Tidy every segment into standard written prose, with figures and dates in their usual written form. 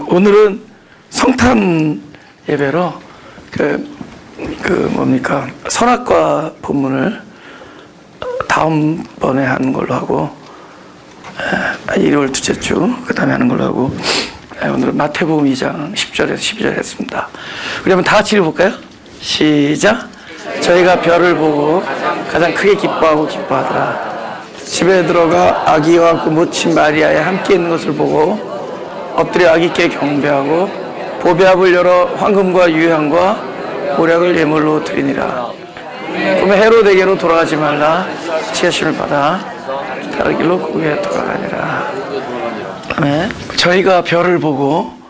오늘은 성탄 예배로 뭡니까 선악과 본문을 다음번에 하는 걸로 하고, 일요일 둘째 주 그 다음에 하는 걸로 하고, 오늘은 마태복음 2장 10절에서 12절 했습니다. 우리 한번 다 같이 읽어볼까요? 시작. 저희가 별을 보고 가장 크게 기뻐하고 기뻐하더라. 집에 들어가 아기와 그 모친 마리아에 함께 있는 것을 보고 엎드려 아기께 경배하고 보배압을 열어 황금과 유향과 모략을 예물로 드리니라. 꿈에 헤로데게로 돌아가지 말라. 지하심을 받아 다른 길로 그에 돌아가니라. 아멘. 저희가 별을 보고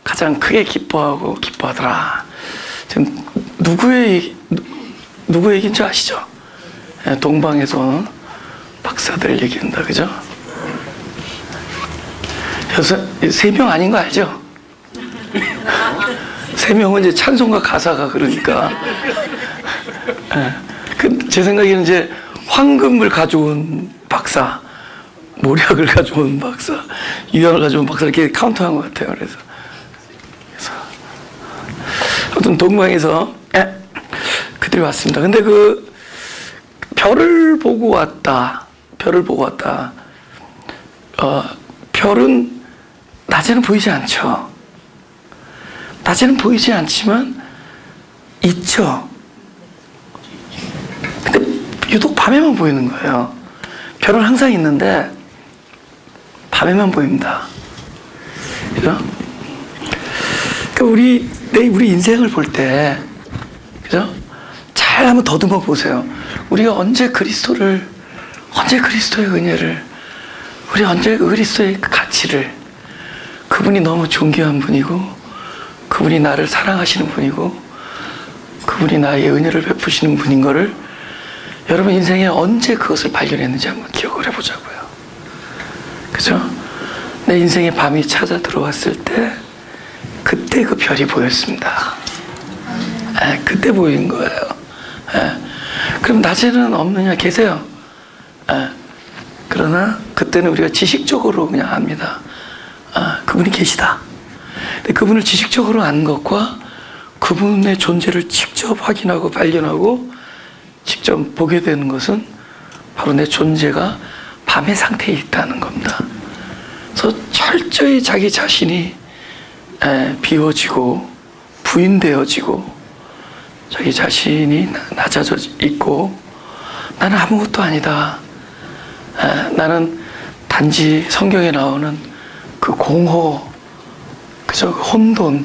가장 크게 기뻐하고 기뻐하더라. 지금 누구의 얘기인 줄 아시죠? 동방에서 오는 박사들 얘기한다, 그죠? 세 명 아닌 거 알죠? 세 명은 이제 찬송가 가사가 그러니까. 제 생각에는 이제 황금을 가져온 박사, 모략을 가져온 박사, 유향을 가져온 박사 이렇게 카운트한 것 같아요. 그래서 아무튼 동방에서 그들이 왔습니다. 근데 그 별을 보고 왔다. 별은 낮에는 보이지 않죠. 낮에는 보이지 않지만 있죠. 근데 유독 밤에만 보이는 거예요. 별은 항상 있는데 밤에만 보입니다. 그죠? 그러니까 우리 인생을 볼 때, 그죠? 잘 한번 더듬어 보세요. 우리가 언제 그리스도의 은혜를, 우리 언제 그리스도의 가치를, 그분이 너무 존귀한 분이고, 그분이 나를 사랑하시는 분이고, 그분이 나의 은혜를 베푸시는 분인 거를 여러분 인생에 언제 그것을 발견했는지 한번 기억을 해보자고요. 그죠? 내 인생에 밤이 찾아 들어왔을 때 그때 그 별이 보였습니다. 그때 보인 거예요. 그럼 낮에는 없느냐? 계세요. 그러나 그때는 우리가 지식적으로 그냥 압니다. 그분이 계시다. 근데 그분을 지식적으로 아는 것과 그분의 존재를 직접 확인하고 발견하고 직접 보게 되는 것은 바로 내 존재가 밤의 상태에 있다는 겁니다. 그래서 철저히 자기 자신이 비워지고 부인되어지고 자기 자신이 낮아져 있고 나는 아무것도 아니다. 나는 단지 성경에 나오는 그 공허, 그저 혼돈,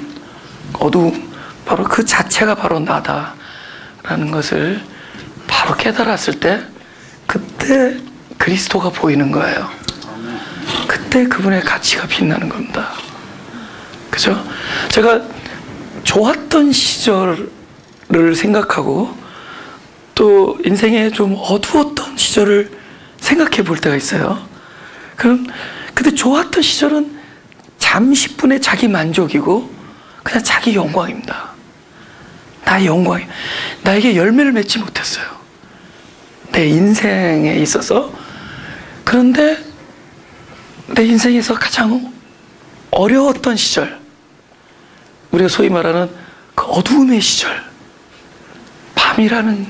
어두움, 바로 그 자체가 바로 나다라는 것을 바로 깨달았을 때 그때 그리스도가 보이는 거예요. 그때 그분의 가치가 빛나는 겁니다. 그죠? 제가 좋았던 시절을 생각하고 또 인생에 좀 어두웠던 시절을 생각해 볼 때가 있어요. 그럼 그때 좋았던 시절은 잠시뿐의 자기 만족이고 그냥 자기 영광입니다. 나의 영광이 나에게 열매를 맺지 못했어요. 내 인생에 있어서. 그런데 내 인생에서 가장 어려웠던 시절, 우리가 소위 말하는 그 어두움의 시절, 밤이라는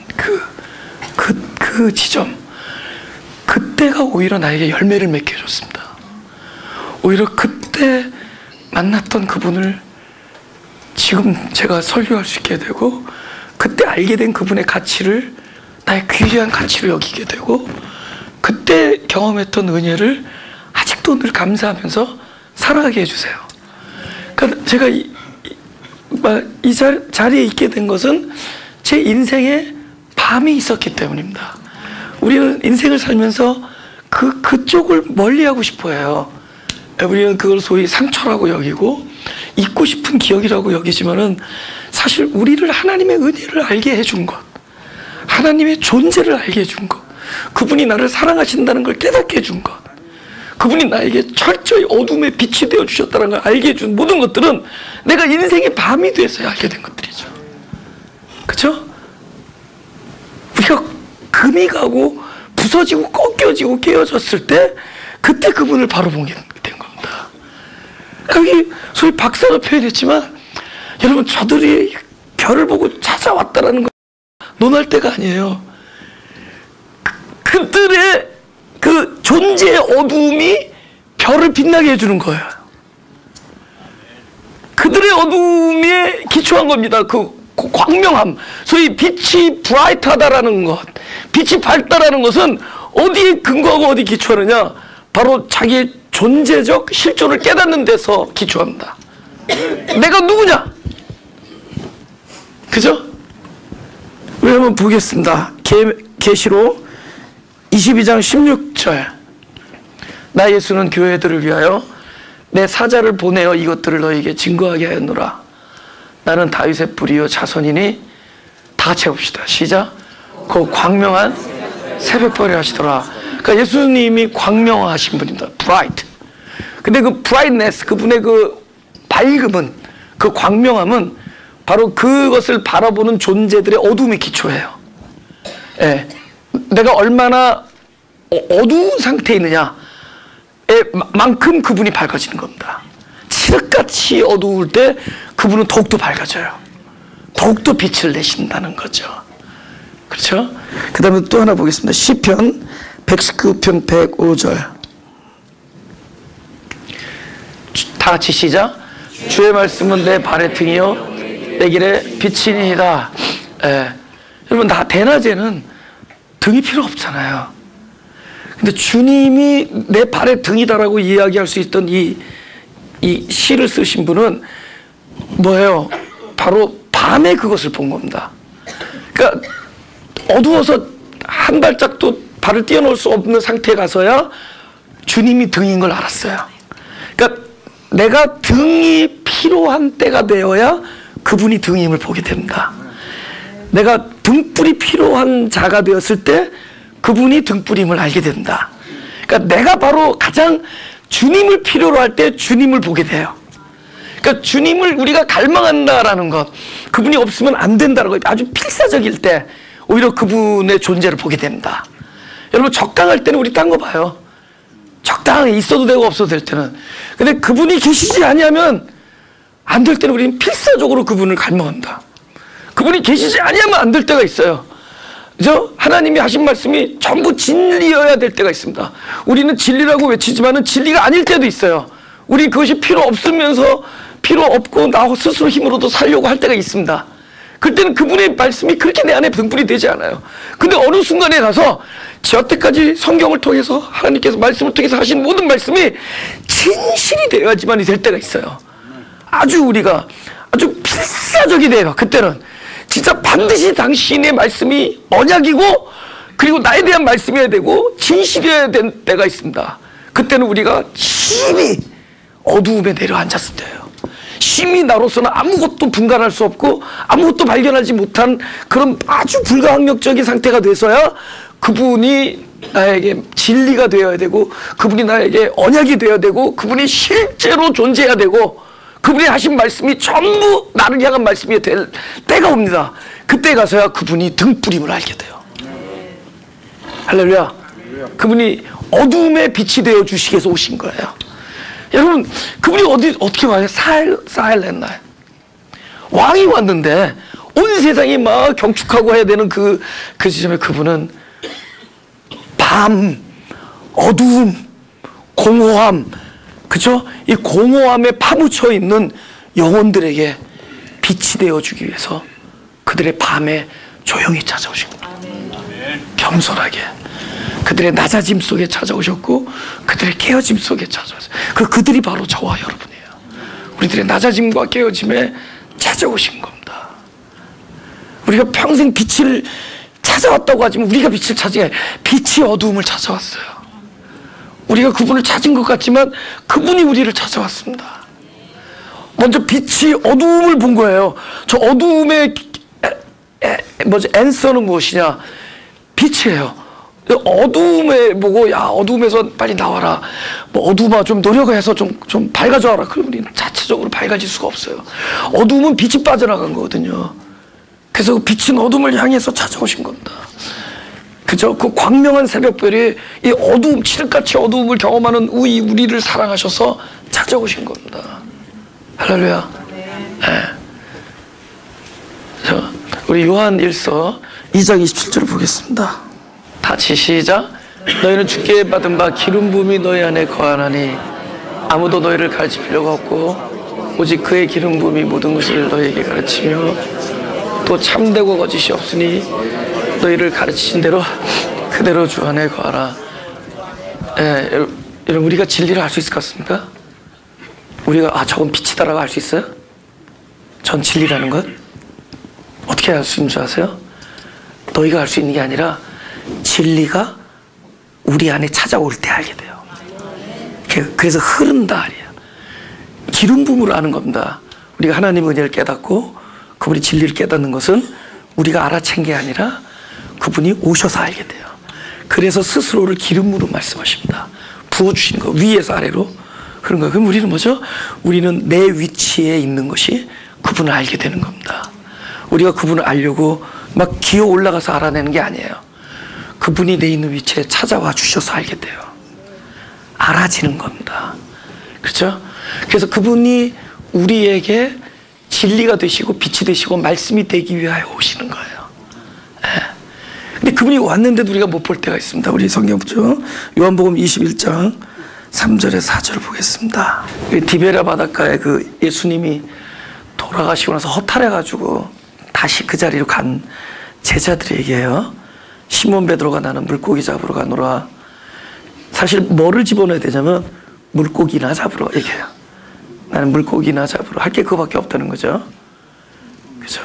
그 지점, 그때가 오히려 나에게 열매를 맺게 해줬습니다. 오히려 그때 만났던 그분을 지금 제가 설교할 수 있게 되고, 그때 알게 된 그분의 가치를 나의 귀한 가치로 여기게 되고, 그때 경험했던 은혜를 아직도 늘 감사하면서 살아가게 해주세요. 그러니까 제가 이 자리에 있게 된 것은 제 인생에 밤이 있었기 때문입니다. 우리는 인생을 살면서 그쪽을 멀리하고 싶어 해요. 우리는 그걸 소위 상처라고 여기고 잊고 싶은 기억이라고 여기지만은 사실 우리를 하나님의 은혜를 알게 해준 것, 하나님의 존재를 알게 해준 것, 그분이 나를 사랑하신다는 걸 깨닫게 해준 것, 그분이 나에게 철저히 어둠의 빛이 되어 주셨다는 걸 알게 해준 모든 것들은 내가 인생의 밤이 돼서야 알게 된 것들이죠. 그렇죠? 우리가 금이 가고 부서지고 꺾여지고 깨어졌을 때 그때 그분을 바로 보게 된 겁니다. 여기 소위 박사로 표현했지만 여러분 저들이 별을 보고 찾아왔다라는 거 논할 때가 아니에요. 그들의 그 존재의 어두움이 별을 빛나게 해주는 거예요. 그들의 어두움에 기초한 겁니다. 그 광명함, 소위 빛이 브라이트하다라는 것, 빛이 밝다라는 것은 어디에 근거하고 어디 기초하느냐? 바로 자기의 존재적 실존을 깨닫는 데서 기초합니다. 내가 누구냐? 그죠? 우리 한번 보겠습니다. 계시록 22장 16절. 나 예수는 교회들을 위하여 내 사자를 보내어 이것들을 너희에게 증거하게 하였노라. 나는 다윗의 뿌리요 자손이니 다 같이 해봅시다. 시작. 그 광명한 새벽별이 하시더라. 그러니까 예수님이 광명하신 분입니다. bright. 근데 그 brightness, 그분의 그 밝음은, 그 광명함은 바로 그것을 바라보는 존재들의 어둠이 기초예요. 예. 내가 얼마나 어두운 상태에 있느냐에 만큼 그분이 밝아지는 겁니다. 칠흑같이 어두울 때 그분은 더욱더 밝아져요. 더욱더 빛을 내신다는 거죠. 그렇죠? 그 다음에 또 하나 보겠습니다. 시편 119편 105절. 다 같이 시작. 주의 말씀은 내 발의 등이요 내 길의 빛이니이다. 여러분, 나 대낮에는 등이 필요 없잖아요. 근데 주님이 내 발의 등이다라고 이야기할 수 있던 이 시를 쓰신 분은 뭐예요? 바로 밤에 그것을 본 겁니다. 그러니까 어두워서 한 발짝도 발을 띄워놓을 수 없는 상태에 가서야 주님이 등인 걸 알았어요. 그러니까 내가 등이 필요한 때가 되어야 그분이 등임을 보게 됩니다. 내가 등불이 필요한 자가 되었을 때 그분이 등불임을 알게 된다. 그러니까 내가 바로 가장 주님을 필요로 할 때 주님을 보게 돼요. 그러니까 주님을 우리가 갈망한다라는 것, 그분이 없으면 안 된다는 것, 아주 필사적일 때 오히려 그분의 존재를 보게 됩니다. 여러분, 적당할 때는 우리 딴 거 봐요. 적당히 있어도 되고 없어도 될 때는. 근데 그분이 계시지 아니하면 안 될 때는 우리는 필사적으로 그분을 갈망합니다. 그분이 계시지 아니하면 안 될 때가 있어요. 그죠? 하나님이 하신 말씀이 전부 진리여야 될 때가 있습니다. 우리는 진리라고 외치지만은 진리가 아닐 때도 있어요. 우리 그것이 필요 없으면서 필요 없고 나 스스로 힘으로도 살려고 할 때가 있습니다. 그때는 그분의 말씀이 그렇게 내 안에 등불이 되지 않아요. 근데 어느 순간에 가서 여태까지 성경을 통해서 하나님께서 말씀을 통해서 하신 모든 말씀이 진실이 되어야지만이 될 때가 있어요. 아주 우리가 아주 필사적이 돼요. 그때는 진짜 반드시 당신의 말씀이 언약이고 그리고 나에 대한 말씀이어야 되고 진실이어야 될 때가 있습니다. 그때는 우리가 심히 어두움에 내려앉았을 때예요. 심히 나로서는 아무것도 분간할 수 없고 아무것도 발견하지 못한 그런 아주 불가항력적인 상태가 돼서야 그분이 나에게 진리가 되어야 되고 그분이 나에게 언약이 되어야 되고 그분이 실제로 존재해야 되고 그분이 하신 말씀이 전부 나를 향한 말씀이 될 때가 옵니다. 그때 가서야 그분이 등불임을 알게 돼요. 할렐루야. 그분이 어둠의 빛이 되어 주시기 위해서 오신 거예요. 여러분, 그분이 어떻게 와요? 사일렌 날 왕이 왔는데 온 세상이 막 경축하고 해야 되는 그 지점에 그분은 밤, 어두움, 공허함, 그죠? 이 공허함에 파묻혀 있는 영혼들에게 빛이 되어주기 위해서 그들의 밤에 조용히 찾아오신 겁니다. 겸손하게 그들의 낮아짐 속에 찾아오셨고 그들의 깨어짐 속에 찾아왔어요. 그들이 바로 저와 여러분이에요. 우리들의 낮아짐과 깨어짐에 찾아오신 겁니다. 우리가 평생 빛을 찾아왔다고 하지만 우리가 빛을 찾은 게 빛이 어두움을 찾아왔어요. 우리가 그분을 찾은 것 같지만 그분이 우리를 찾아왔습니다. 먼저 빛이 어두움을 본 거예요. 저 어두움의 앤서는 무엇이냐? 빛이에요. 어두움에 보고 야 어두움에서 빨리 나와라. 뭐 어두움아 좀 노력해서 좀 밝아져라. 그럼 우리는 자체적으로 밝아질 수가 없어요. 어두움은 빛이 빠져나간 거거든요. 그래서 그 빛은 어둠을 향해서 찾아오신 겁니다. 그죠? 그 광명한 새벽별이 이 어두움, 칠흑같이 어두움을 경험하는 우리를 사랑하셔서 찾아오신 겁니다. 할렐루야. 네. 우리 요한 1서 2장 27절을 보겠습니다. 다시 시작. 너희는 주께 받은 바 기름 부음이 너희 안에 거하나니 아무도 너희를 가르칠 필요가 없고 오직 그의 기름 부음이 모든 것을 너희에게 가르치며 또 참되고 거짓이 없으니 너희를 가르치신 대로 그대로 주 안에 거하라. 여러분 우리가 진리를 알 수 있을 것 같습니까? 우리가 저건 빛이다라고 알 수 있어요? 전 진리라는 것 어떻게 알 수 있는 줄 아세요? 너희가 알 수 있는 게 아니라 진리가 우리 안에 찾아올 때 알게 돼요. 그래서 흐른다 말이에요. 기름 부음으로 아는 겁니다. 우리가 하나님의 은혜를 깨닫고 그분이 진리를 깨닫는 것은 우리가 알아챈 게 아니라 그분이 오셔서 알게 돼요. 그래서 스스로를 기름으로 말씀하십니다. 부어주시는 거, 위에서 아래로 그런 거예요. 그럼 우리는 뭐죠? 우리는 내 위치에 있는 것이 그분을 알게 되는 겁니다. 우리가 그분을 알려고 막 기어 올라가서 알아내는 게 아니에요. 그분이 내 있는 위치에 찾아와 주셔서 알게 돼요. 알아지는 겁니다. 그렇죠? 그래서 그분이 우리에게 진리가 되시고 빛이 되시고 말씀이 되기 위하여 오시는 거예요. 근데 그분이 왔는데도 우리가 못 볼 때가 있습니다. 우리 성경 보죠. 요한복음 21장 3절에 4절을 보겠습니다. 디베랴 바닷가에 그 예수님이 돌아가시고 나서 허탈해가지고 다시 그 자리로 간 제자들이 얘기해요. 시몬 베드로가 나는 물고기 잡으러 가노라. 사실 뭐를 집어넣어야 되냐면 물고기나 잡으러 얘기해요. 나는 물고기나 잡으러 할 게 그거밖에 없다는 거죠. 그죠?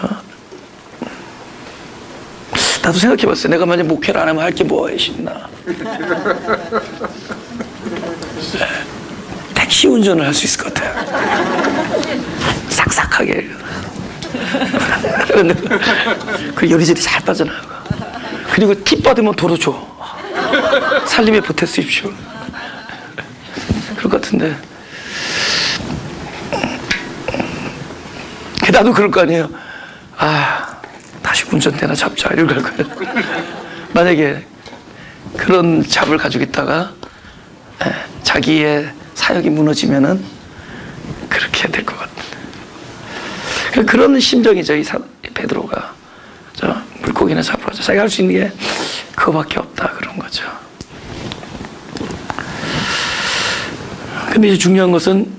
나도 생각해봤어요. 내가 만약 목회를 안 하면 할 게 뭐가 있나. 택시 운전을 할 수 있을 것 같아요. 싹싹하게. 그 요리조리 잘 빠져나가고. 그리고 팁 받으면 도로 줘. 살림에 보태 쓰십시오. 그럴 것 같은데. 나도 그럴 거 아니에요. 다시 운전대나 잡자 이러고 갈 거예요. 만약에 그런 잡을 가지고 있다가 자기의 사역이 무너지면은 그렇게 될 것 같아요. 그런 심정이죠. 이 베드로가 물고기나 잡으러 가자. 자기가 할 수 있는 게 그거밖에 없다 그런 거죠. 근데 이제 중요한 것은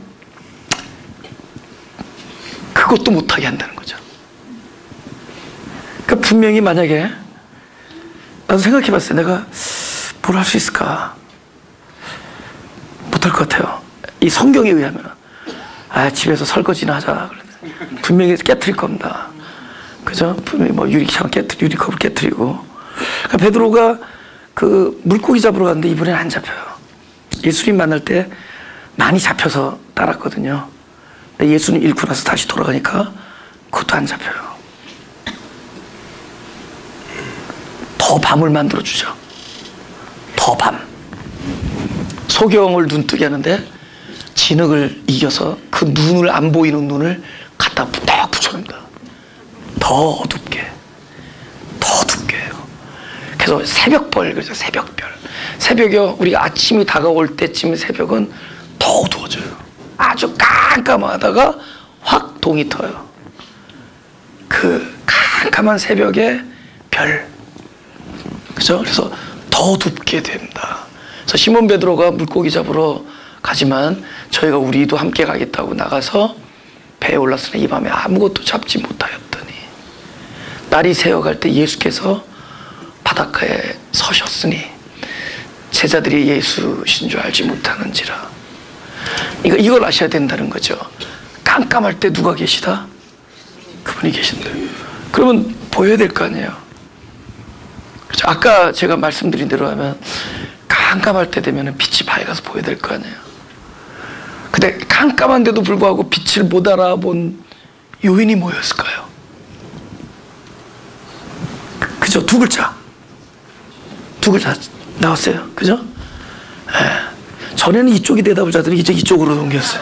그것도 못하게 한다는 거죠. 그러니까 분명히 만약에 나도 생각해봤어요. 내가 뭘 할 수 있을까? 못할 것 같아요. 이 성경에 의하면 집에서 설거지나 하자. 분명히 깨트릴 겁니다. 그죠? 분명히 뭐 유리컵을 깨트리고. 그러니까 베드로가 그 물고기 잡으러 갔는데 이번엔 안 잡혀요. 예수님 만날 때 많이 잡혀서 따랐거든요. 근데 예수님 잃고 나서 다시 돌아가니까 그것도 안 잡혀요. 더 밤을 만들어주죠. 더 밤. 소경을 눈뜨게 하는데 진흙을 이겨서 그 눈을 안 보이는 눈을 갖다 딱 붙여놓습니다. 더 어둡게. 더 어둡게 해요. 그래서 새벽별, 그래서 새벽별. 새벽에 우리가 아침이 다가올 때쯤 새벽은 더 어두워져요. 아주 깜깜하다가 확 동이 터요. 그 깜깜한 새벽에 별. 그죠? 그래서 더 어둡게 됩니다. 그래서 시몬 베드로가 물고기 잡으러 가지만 저희가 우리도 함께 가겠다고 나가서 배에 올랐으나 이 밤에 아무것도 잡지 못하였더니 날이 새어갈 때 예수께서 바닷가에 서셨으니 제자들이 예수신 줄 알지 못하는지라. 이걸 아셔야 된다는 거죠. 깜깜할 때 누가 계시다? 그분이 계신다. 그러면 보여야 될 거 아니에요. 그렇죠? 아까 제가 말씀드린 대로 하면 깜깜할 때 되면 빛이 밝아서 보여야 될 거 아니에요. 근데 깜깜한데도 불구하고 빛을 못 알아본 요인이 뭐였을까요? 그죠? 두 글자 나왔어요. 그죠? 전에는 이쪽이 대답을 자더니 이제 이쪽으로 옮겼어요.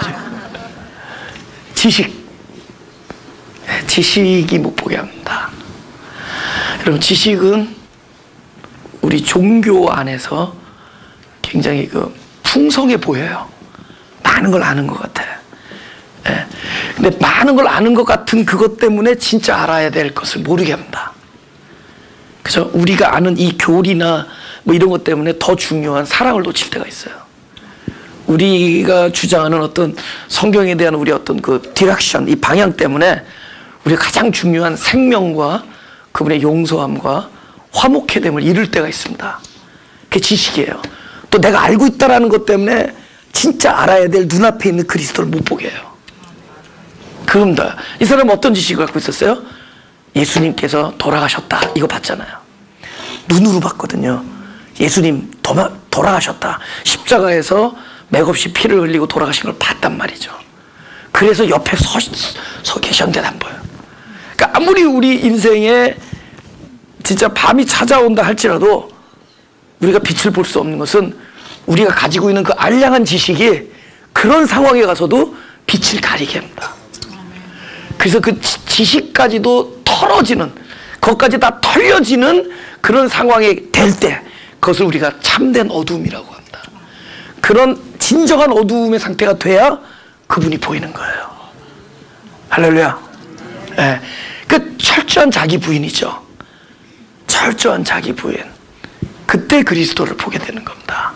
지식이 못 보게 합니다. 여러분, 지식은 우리 종교 안에서 굉장히 그 풍성해 보여요. 많은 걸 아는 것 같아. 예. 근데 많은 걸 아는 것 같은 그것 때문에 진짜 알아야 될 것을 모르게 합니다. 그죠? 우리가 아는 이 교리나 뭐 이런 것 때문에 더 중요한 사랑을 놓칠 때가 있어요. 우리가 주장하는 어떤 성경에 대한 우리 어떤 그 디렉션, 이 방향 때문에 우리가 가장 중요한 생명과 그분의 용서함과 화목해 됨을 잃을 때가 있습니다. 그게 지식이에요. 또 내가 알고 있다라는 것 때문에 진짜 알아야 될 눈앞에 있는 그리스도를 못 보게 해요. 그럽니다. 이 사람은 어떤 지식을 갖고 있었어요? 예수님께서 돌아가셨다. 이거 봤잖아요. 눈으로 봤거든요. 예수님 돌아가셨다. 십자가에서 맥없이 피를 흘리고 돌아가신 걸 봤단 말이죠. 그래서 옆에 서 계셨는데 안 보여요. 그러니까 아무리 우리 인생에 진짜 밤이 찾아온다 할지라도 우리가 빛을 볼 수 없는 것은 우리가 가지고 있는 그 알량한 지식이 그런 상황에 가서도 빛을 가리게 합니다. 그래서 그 지식까지도 털어지는, 그것까지 다 털려지는 그런 상황에 될 때 그것을 우리가 참된 어두움이라고 합니다. 그런 진정한 어두움의 상태가 돼야 그분이 보이는 거예요. 할렐루야. 네. 그 철저한 자기 부인이죠. 철저한 자기 부인. 그때 그리스도를 보게 되는 겁니다.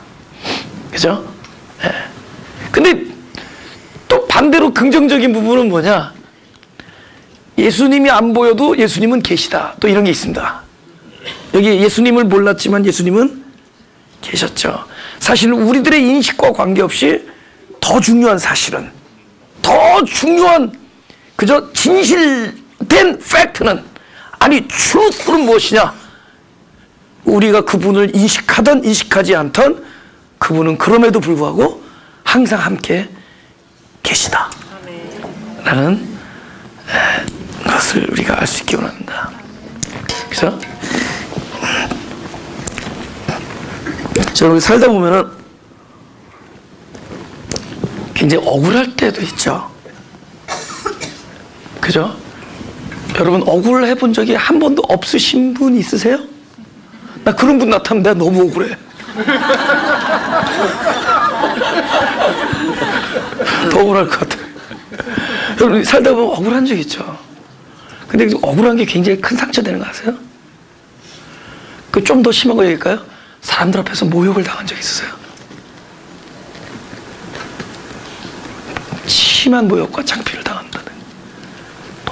그죠? 네. 근데 또 반대로 긍정적인 부분은 뭐냐? 예수님이 안 보여도 예수님은 계시다. 또 이런 게 있습니다. 여기 예수님을 몰랐지만 예수님은 계셨죠. 사실 우리들의 인식과 관계없이 더 중요한 사실은, 더 중요한 그저 진실된 팩트는, 아니 truth는 무엇이냐? 우리가 그분을 인식하든 인식하지 않든 그분은 그럼에도 불구하고 항상 함께 계시다 라는 것을 우리가 알 수 있기 원합니다. 그래서 여러분 살다 보면은 굉장히 억울할 때도 있죠. 그죠? 여러분 억울해 본 적이 한 번도 없으신 분 있으세요? 나 그런 분 나타나면 내가 너무 억울해. 더 억울할 것 같아. 여러분 살다 보면 억울한 적 있죠. 근데 억울한 게 굉장히 큰 상처 되는 거 아세요? 그 좀 더 심한 거 얘기할까요? 사람들 앞에서 모욕을 당한 적 있으세요? 심한 모욕과 창피를 당한다든가,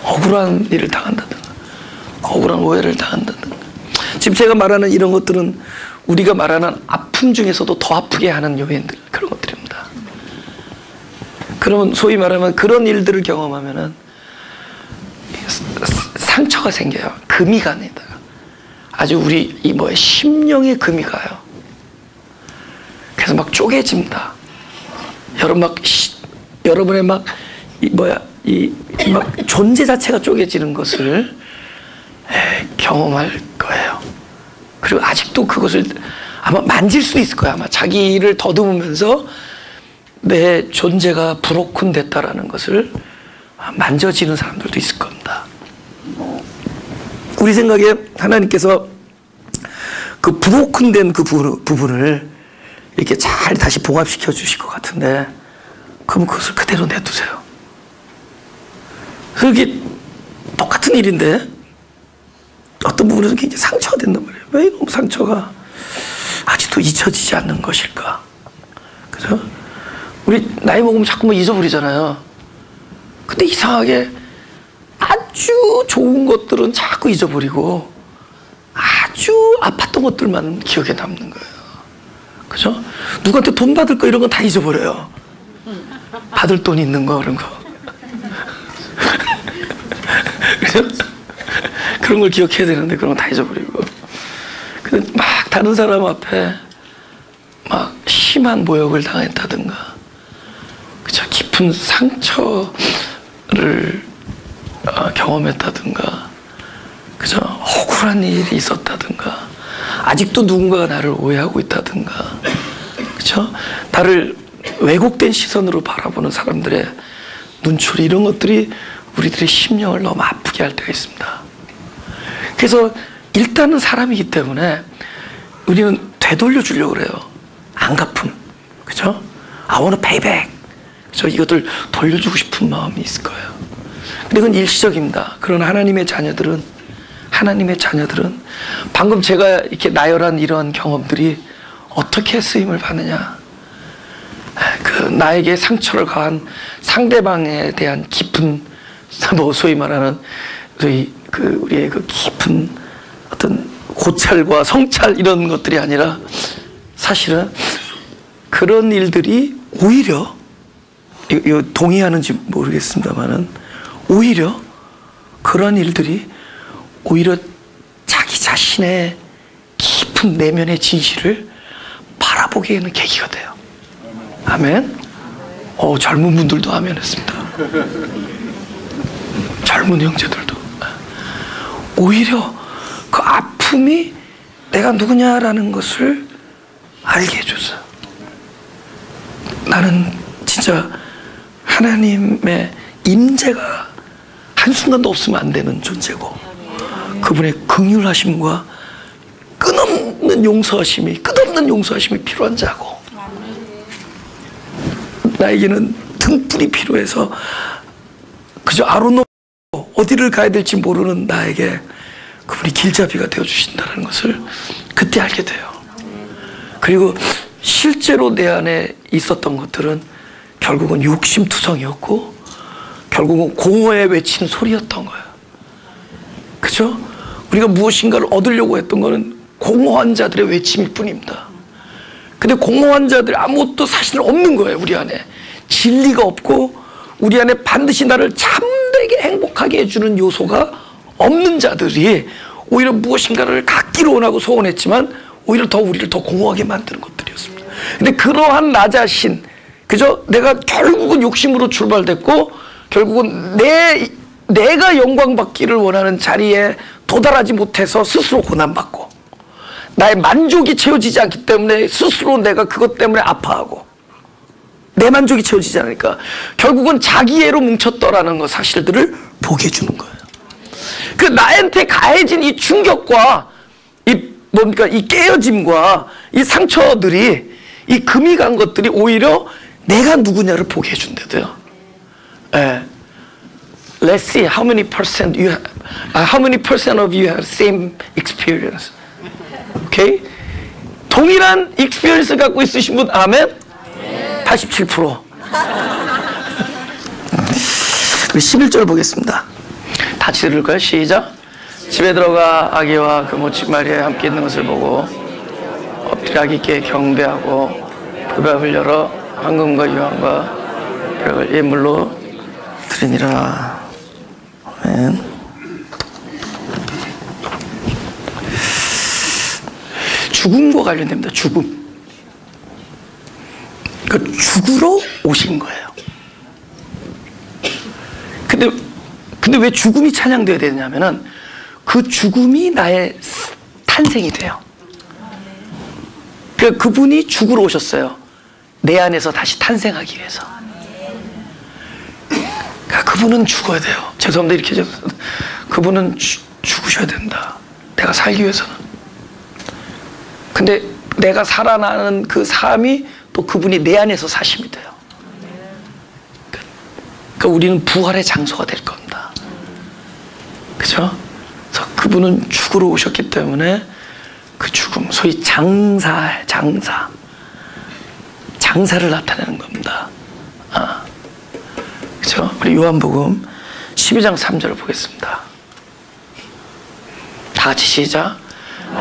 억울한 일을 당한다든가, 억울한 오해를 당한다든가. 지금 제가 말하는 이런 것들은 우리가 말하는 아픔 중에서도 더 아프게 하는 요인들, 그런 것들입니다. 그러면 소위 말하면 그런 일들을 경험하면은 상처가 생겨요. 금이 갑니다. 아주 우리 이 심령의 금이 가요. 그래서 막 쪼개집니다. 여러분의 막 존재 자체가 쪼개지는 것을 경험할 거예요. 그리고 아직도 그것을 아마 만질 수도 있을 거예요. 아마 자기를 더듬으면서 내 존재가 브로큰 됐다라는 것을 만져지는 사람들도 있을 겁니다. 우리 생각에 하나님께서 그 브로큰된 그 부분을 이렇게 잘 다시 봉합시켜 주실 것 같은데, 그럼 그것을 그대로 내두세요. 그게 똑같은 일인데 어떤 부분에서 굉장히 상처가 된단 말이에요. 왜 이런 상처가 아직도 잊혀지지 않는 것일까? 그죠? 우리 나이 먹으면 자꾸 뭐 잊어버리잖아요. 근데 이상하게 아주 좋은 것들은 자꾸 잊어버리고 아주 아팠던 것들만 기억에 남는 거예요. 그죠? 누구한테 돈 받을 거 이런 건 다 잊어버려요. 받을 돈 있는 거 그런 거. 그런 걸 기억해야 되는데 그런 거 다 잊어버리고. 근데 막 다른 사람 앞에 막 심한 모욕을 당했다든가, 그죠? 깊은 상처를 경험했다든가, 그죠? 억울한 일이 있었다든가, 아직도 누군가가 나를 오해하고 있다든가, 그죠? 나를 왜곡된 시선으로 바라보는 사람들의 눈초리, 이런 것들이 우리들의 심령을 너무 아프게 할 때가 있습니다. 그래서 일단은 사람이기 때문에 우리는 되돌려 주려고 그래요. 안 갚음. 그죠? I want to pay back. 그죠? 이것들 돌려주고 싶은 마음이 있을 거예요. 근데 그건 일시적입니다. 그런 하나님의 자녀들은 방금 제가 이렇게 나열한 이런 경험들이 어떻게 쓰임을 받느냐. 그 나에게 상처를 가한 상대방에 대한 깊은, 뭐 소위 말하는 우리의 그 깊은 어떤 고찰과 성찰 이런 것들이 아니라 사실은 그런 일들이 오히려, 이거 동의하는지 모르겠습니다만은, 오히려 그런 일들이 오히려 자기 자신의 깊은 내면의 진실을 바라보게 하는 계기가 돼요. 아멘. 젊은 분들도 아멘 했습니다. 젊은 형제들도. 오히려 그 아픔이 내가 누구냐라는 것을 알게 해줬어요. 나는 진짜 하나님의 임재가 한순간도 없으면 안 되는 존재고, 그분의 긍휼하심과 끝없는 용서하심이 필요한 자고, 나에게는 등불이 필요해서 그저 아로노 어디를 가야 될지 모르는 나에게 그분이 길잡이가 되어주신다는 것을 그때 알게 돼요. 그리고 실제로 내 안에 있었던 것들은 결국은 욕심투성이었고, 결국은 공허에 외치는 소리였던 거예요. 그죠? 우리가 무엇인가를 얻으려고 했던 거는 공허한 자들의 외침일 뿐입니다. 근데 공허한 자들 아무것도 사실 없는 거예요. 우리 안에 진리가 없고, 우리 안에 반드시 나를 참되게 행복하게 해주는 요소가 없는 자들이 오히려 무엇인가를 갖기로 원하고 소원했지만 오히려 우리를 더 공허하게 만드는 것들이었습니다. 근데 그러한 나 자신, 그죠? 내가 결국은 욕심으로 출발됐고, 결국은 내가 영광 받기를 원하는 자리에 도달하지 못해서 스스로 고난받고, 나의 만족이 채워지지 않기 때문에 스스로 내가 그것 때문에 아파하고, 내 만족이 채워지지 않으니까 결국은 자기애로 뭉쳤더라는 것 사실들을 보게 해주는 거예요. 그 나한테 가해진 이 충격과 이 깨어짐과 이 상처들이, 이 금이 간 것들이 오히려 내가 누구냐를 보게 해준대도요. 예. Let's see how many percent of you have same experience. 오케이? 동일한 experience 갖고 있으신 분, 아멘? 87%. 우리 11절 보겠습니다. 같이 들을까요? 시작. 집에 들어가 아기와 그 모친 마리아에 함께 있는 것을 보고 엎드려 아기께 경배하고 그 밥을 열어 황금과 유황과 벽을 예물로 드리니라. 아멘. 죽음과 관련됩니다. 죽음. 그 죽으러 오신 거예요. 근데 왜 죽음이 찬양되어야 되냐면은 그 죽음이 나의 탄생이 돼요. 그분이 죽으러 오셨어요. 내 안에서 다시 탄생하기 위해서. 그분은 죽어야 돼요. 죄송합니다. 이렇게 그분은 죽으셔야 된다. 내가 살기 위해서는. 근데 내가 살아나는 그 삶이 또 그분이 내 안에서 사심이 돼요. 그러니까 우리는 부활의 장소가 될 겁니다. 그죠? 그래서 그분은 죽으러 오셨기 때문에 그 죽음, 소위 장사를 나타내는 겁니다. 그죠? 우리 요한복음 12장 3절을 보겠습니다. 다 같이 시작.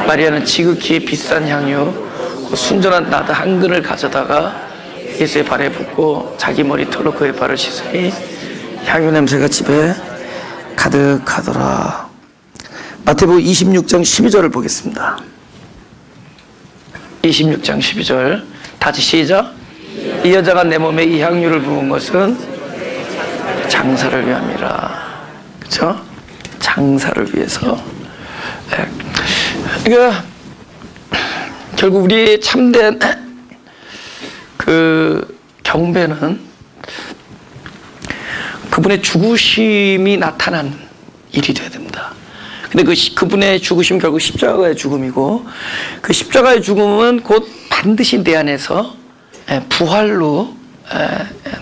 마리아는 지극히 비싼 향유 순전한 나드 한 근을 가져다가 예수의 발에 붓고 자기 머리털로 그의 발을 씻으니 향유 냄새가 집에 가득하더라. 마태복음 26장 12절을 보겠습니다. 26장 12절 다시 시작. 이 여자가 내 몸에 이 향유를 부은 것은 장사를 위함이라. 그렇죠? 장사를 위해서. 네. 그러니까 결국 우리의 참된 그 경배는 그분의 죽으심이 나타난 일이 되어야 됩니다. 근데 그분의 죽으심 결국 십자가의 죽음이고, 그 십자가의 죽음은 곧 반드시 내 안에서 부활로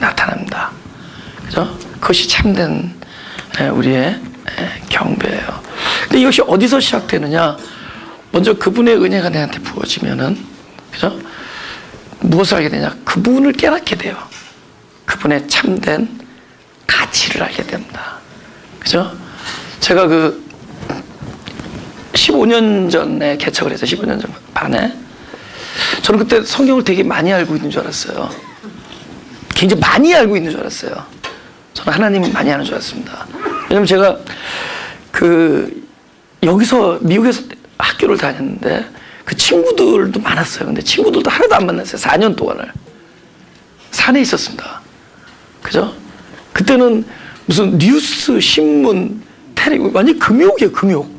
나타납니다. 그죠? 그것이 참된 우리의 경배예요. 근데 이것이 어디서 시작되느냐? 먼저 그분의 은혜가 내한테 부어지면은, 그죠? 무엇을 알게 되냐? 그분을 깨닫게 돼요. 그분의 참된 가치를 알게 됩니다. 그죠? 제가 15년 전에 개척을 했어요. 15년 전 반에. 저는 그때 성경을 되게 많이 알고 있는 줄 알았어요. 굉장히 많이 알고 있는 줄 알았어요. 저는 하나님을 많이 아는 줄 알았습니다. 왜냐면 제가 여기서 미국에서 학교를 다녔는데 그 친구들도 많았어요. 근데 친구들도 하나도 안 만났어요. 4년 동안을. 산에 있었습니다. 그죠? 그때는 무슨 뉴스, 신문, 텔레비전, 완전 금욕이에요, 금욕.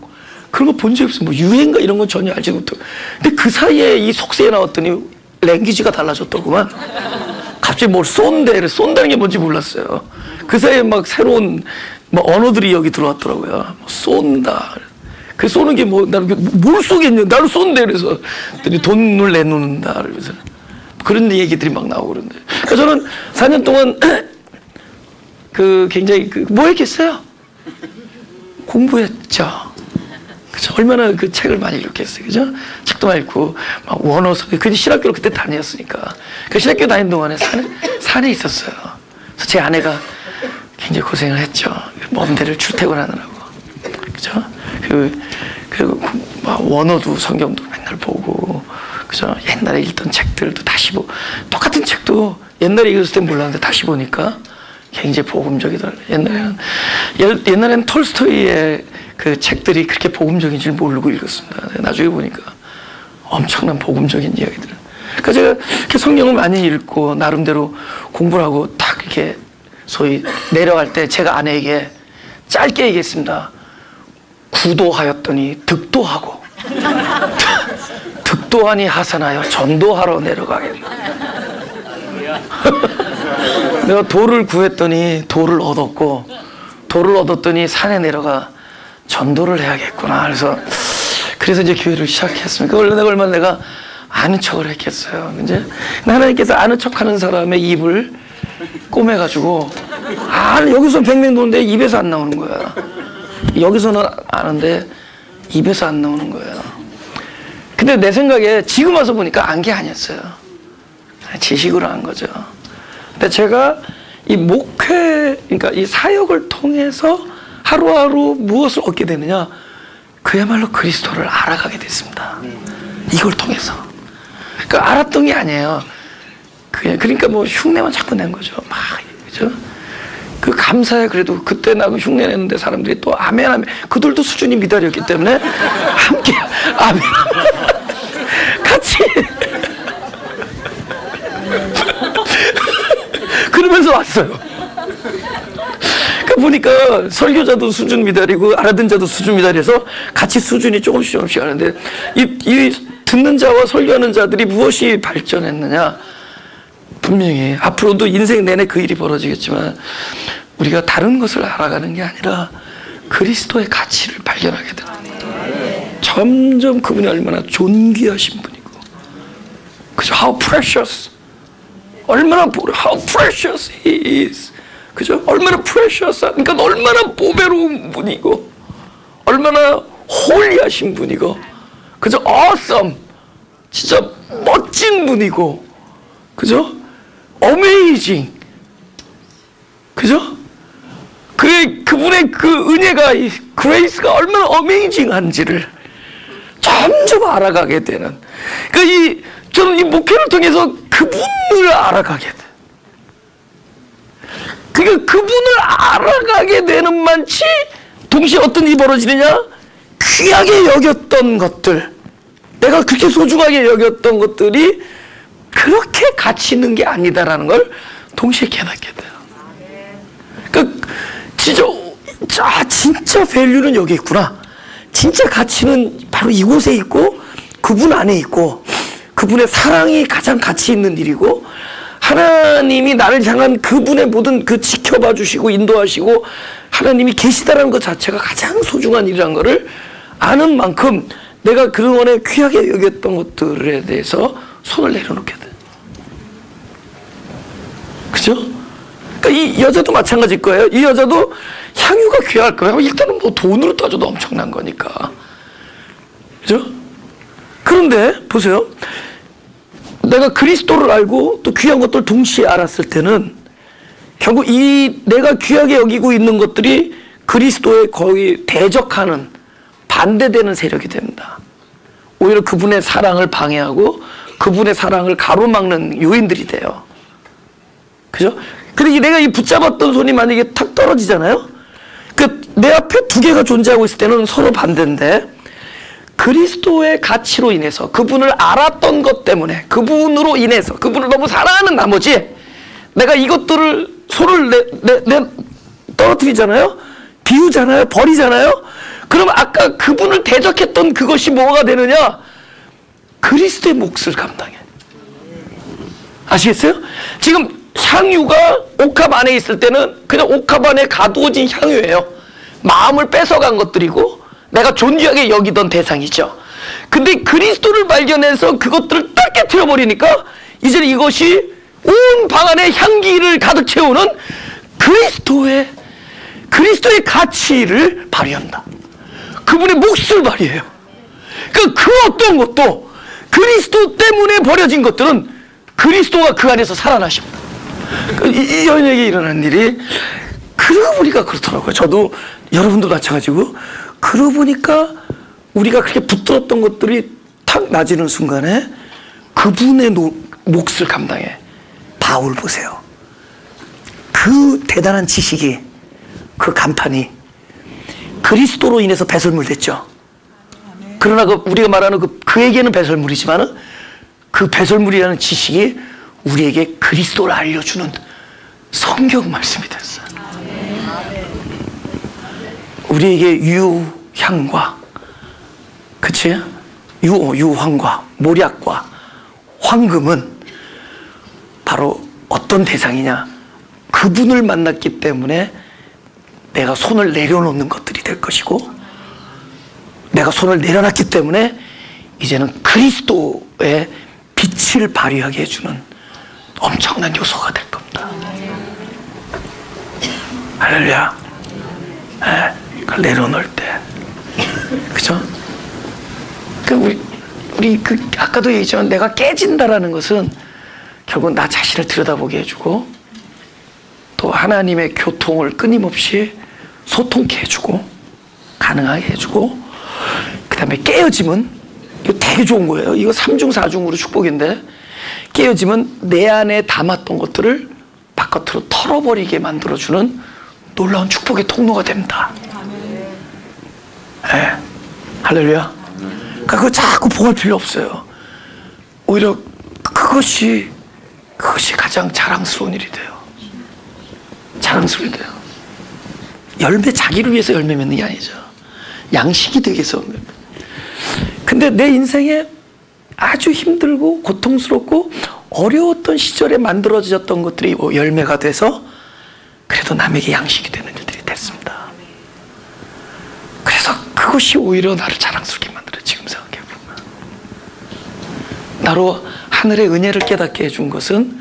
그런 거 본 적이 없어요. 뭐 유행가 이런 건 전혀 알지 못하고. 근데 그 사이에 이 속세에 나왔더니 랭귀지가 달라졌더구만. 갑자기 뭘 쏜다는 게 뭔지 몰랐어요. 그 사이에 막 새로운 언어들이 여기 들어왔더라고요. 뭐 쏜다. 그 쏘는 게 나를 뭘 쏘겠냐. 나를 쏜대. 그래서 돈을 내놓는다. 그래서 그런 얘기들이 막 나오고 그런데. 그러니까 저는 4년 동안 굉장히 뭐 했겠어요? 공부했죠. 그죠? 얼마나 그 책을 많이 읽겠어요. 그죠? 책도 많이 읽고, 막 원어서, 그 신학교를 그때 다녔으니까. 그 신학교 다니는 동안에 산에 있었어요. 그래서 제 아내가 굉장히 고생을 했죠. 먼 데를 출퇴근하느라고. 그죠? 그리고 막 원어도 성경도 맨날 보고, 그죠? 옛날에 읽던 책들도 다시 보고, 똑같은 책도 옛날에 읽었을 땐 몰랐는데 다시 보니까 굉장히 복음적이더라고요. 옛날에는 톨스토이의 그 책들이 그렇게 복음적인 줄 모르고 읽었습니다. 나중에 보니까 엄청난 복음적인 이야기들. 그러니까 제가 이렇게 성경을 많이 읽고 나름대로 공부를 하고 딱 이렇게 소위 내려갈 때 제가 아내에게 짧게 얘기했습니다. 구도하였더니 득도하고 득도하니 하산하여 전도하러 내려가겠다. 내가 돌을 구했더니 돌을 얻었더니 산에 내려가 전도를 해야겠구나. 그래서 이제 교회를 시작했습니다. 얼마나 내가 아는 척을 했겠어요. 이제 하나님께서 아는 척하는 사람의 입을 꼬매가지고 여기서 뱅뱅 도는데 입에서 안 나오는 거야. 여기서는 아는데 입에서 안 나오는 거예요. 근데 내 생각에 지금 와서 보니까 안 게 아니었어요. 지식으로 한 거죠. 근데 제가 이 목회, 그러니까 이 사역을 통해서 하루하루 무엇을 얻게 되느냐? 그야말로 그리스도를 알아가게 됐습니다. 이걸 통해서. 그러니까 알았던 게 아니에요. 그러니까 뭐 흉내만 자꾸 낸 거죠. 그죠? 그 감사해. 그래도 그때 나고 흉내 냈는데 사람들이 또 아멘, 아멘. 그들도 수준이 미달이었기 때문에 함께 아멘. 같이. 그러면서 왔어요. 그러니까 보니까 설교자도 수준 미달이고 알아듣는 자도 수준 미달해서 같이 수준이 조금씩 하는데 이 듣는 자와 설교하는 자들이 무엇이 발전했느냐? 분명히 앞으로도 인생 내내 그 일이 벌어지겠지만 우리가 다른 것을 알아가는 게 아니라 그리스도의 가치를 발견하게 됩니다. 점점 그분이 얼마나 존귀하신 분이고, 그죠? How precious. how precious he is. 그죠? 얼마나 precious. 그러니까 얼마나 보배로운 분이고, 얼마나 홀리하신 분이고, 그죠? awesome. 진짜 멋진 분이고, 그죠? amazing. 그죠? 그분의 그 은혜가, 이 그레이스가 얼마나 amazing한지를 점점 알아가게 되는. 그러니까 저는 이 목회를 통해서 그분을 알아가게 돼. 그러니까 그분을 알아가게 되는 만치 동시에 어떤 일이 벌어지느냐? 귀하게 여겼던 것들, 내가 그렇게 소중하게 여겼던 것들이 그렇게 가치 있는 게 아니다라는 걸 동시에 깨닫게 돼요. 그러니까 진짜 밸류는 여기 있구나. 진짜 가치는 바로 이곳에 있고 그분 안에 있고 그분의 사랑이 가장 가치 있는 일이고 하나님이 나를 향한 그분의 모든 그 지켜봐 주시고 인도하시고 하나님이 계시다라는 것 자체가 가장 소중한 일이라는 것을 아는 만큼 내가 그동안에 귀하게 여겼던 것들에 대해서 손을 내려놓게 돼. 그죠? 그러니까 이 여자도 마찬가지일 거예요. 이 여자도 향유가 귀할 거예요. 일단은 뭐 돈으로 따져도 엄청난 거니까. 그죠? 그런데 보세요. 내가 그리스도를 알고 또 귀한 것들을 동시에 알았을 때는 결국 이 내가 귀하게 여기고 있는 것들이 그리스도에 거의 대적하는 반대되는 세력이 됩니다. 오히려 그분의 사랑을 방해하고 그분의 사랑을 가로막는 요인들이 돼요. 그죠? 근데 내가 이 붙잡았던 손이 만약에 탁 떨어지잖아요? 내 앞에 두 개가 존재하고 있을 때는 서로 반대인데 그리스도의 가치로 인해서 그분을 알았던 것 때문에 그분으로 인해서 그분을 너무 사랑하는 나머지 내가 이것들을 손을 떨어뜨리잖아요? 비우잖아요? 버리잖아요? 그럼 아까 그분을 대적했던 그것이 뭐가 되느냐? 그리스도의 몫을 감당해. 아시겠어요? 지금 향유가 옥합 안에 있을 때는 그냥 옥합 안에 가두어진 향유예요. 마음을 뺏어간 것들이고 내가 존귀하게 여기던 대상이죠. 근데 그리스도를 발견해서 그것들을 딱 깨트려버리니까 이제는 이것이 온 방 안에 향기를 가득 채우는 그리스도의 가치를 발휘한다. 그분의 몫을 발휘해요. 그러니까 그 어떤 것도 그리스도 때문에 버려진 것들은 그리스도가 그 안에서 살아나십니다. 이 여인에게 일어난 일이 그러고 보니까 그렇더라고요. 저도 여러분도 마찬가지고 그러고 보니까 우리가 그렇게 붙들었던 것들이 탁 낮이는 순간에 그분의 몫을 감당해. 바울 보세요. 그 대단한 지식이 그 간판이 그리스도로 인해서 배설물 됐죠. 그러나 우리가 말하는 그에게는 배설물이지만 그 배설물이라는 지식이 우리에게 그리스도를 알려주는 성경 말씀이 됐어요. 우리에게 유향과 그치? 유황과 모략과 황금은 바로 어떤 대상이냐? 그분을 만났기 때문에 내가 손을 내려놓는 것들이 될 것이고 내가 손을 내려놨기 때문에 이제는 그리스도의 빛을 발휘하게 해주는 엄청난 요소가 될 겁니다. 할렐루야. 네, 그걸 내려놓을 때 그죠? 우리 아까도 얘기했지만 내가 깨진다라는 것은 결국 나 자신을 들여다보게 해주고 또 하나님의 교통을 끊임없이 소통케 해주고 가능하게 해주고 그 다음에 깨어짐은 이거 되게 좋은 거예요. 이거 3중 4중으로 축복인데 깨어짐은 내 안에 담았던 것들을 바깥으로 털어버리게 만들어주는 놀라운 축복의 통로가 됩니다. 네. 할렐루야. 그러니까 그거 자꾸 보할 필요 없어요. 오히려 그것이 가장 자랑스러운 일이 돼요. 자랑스러운 일이 돼요. 열매 자기를 위해서 열매 맺는 게 아니죠. 양식이 되기 위해서. 근데 내 인생에 아주 힘들고 고통스럽고 어려웠던 시절에 만들어졌던 것들이 열매가 돼서 그래도 남에게 양식이 되는 일들이 됐습니다. 그래서 그것이 오히려 나를 자랑스럽게 만들어요. 지금 생각해보면 나로 하늘의 은혜를 깨닫게 해준 것은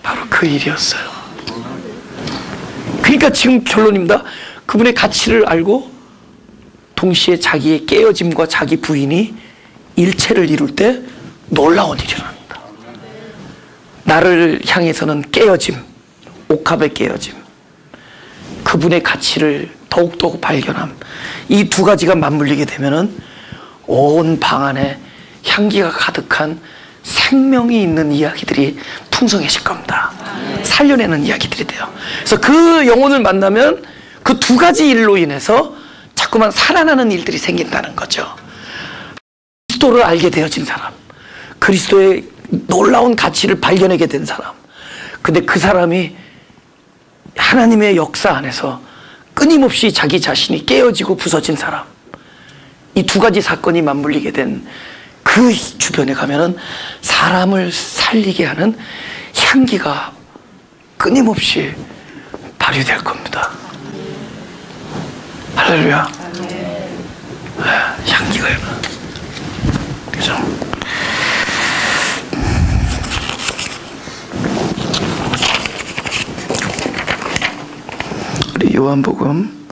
바로 그 일이었어요. 그러니까 지금 결론입니다. 그분의 가치를 알고 동시에 자기의 깨어짐과 자기 부인이 일체를 이룰 때 놀라운 일이 일어납니다. 나를 향해서는 깨어짐, 옥합의 깨어짐, 그분의 가치를 더욱더욱 발견함, 이 두 가지가 맞물리게 되면은 온 방 안에 향기가 가득한 생명이 있는 이야기들이 풍성해질 겁니다. 살려내는 이야기들이 돼요. 그래서 그 영혼을 만나면 그 두 가지 일로 인해서 자꾸만 살아나는 일들이 생긴다는 거죠. 그리스도를 알게 되어진 사람, 그리스도의 놀라운 가치를 발견하게 된 사람, 근데 그 사람이 하나님의 역사 안에서 끊임없이 자기 자신이 깨어지고 부서진 사람, 이 두 가지 사건이 맞물리게 된 그 주변에 가면은 사람을 살리게 하는 향기가 끊임없이 발휘될 겁니다. 할렐루야. 향기가 그죠? 우리 요한복음